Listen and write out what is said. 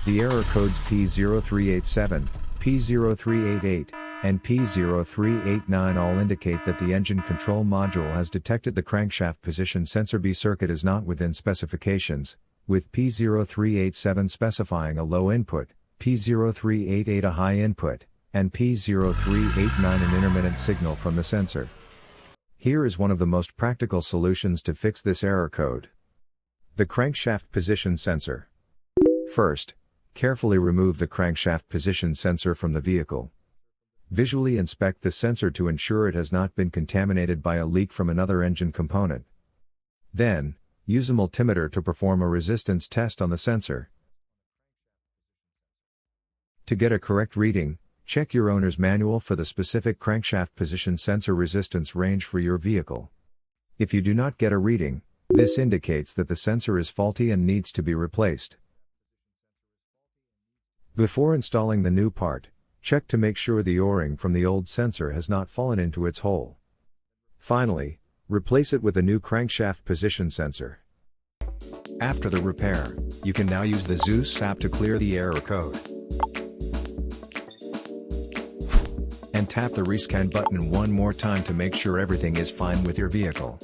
The error codes P0387, P0388, and P0389 all indicate that the engine control module has detected the crankshaft position sensor B circuit is not within specifications, with P0387 specifying a low input, P0388 a high input, and P0389 an intermittent signal from the sensor. Here is one of the most practical solutions to fix this error code. The crankshaft position sensor. First, carefully remove the crankshaft position sensor from the vehicle. Visually inspect the sensor to ensure it has not been contaminated by a leak from another engine component. Then, use a multimeter to perform a resistance test on the sensor. To get a correct reading, check your owner's manual for the specific crankshaft position sensor resistance range for your vehicle. If you do not get a reading, this indicates that the sensor is faulty and needs to be replaced. Before installing the new part, check to make sure the O-ring from the old sensor has not fallen into its hole. Finally, replace it with a new crankshaft position sensor. After the repair, you can now use the Zeus app to clear the error code. And tap the rescan button one more time to make sure everything is fine with your vehicle.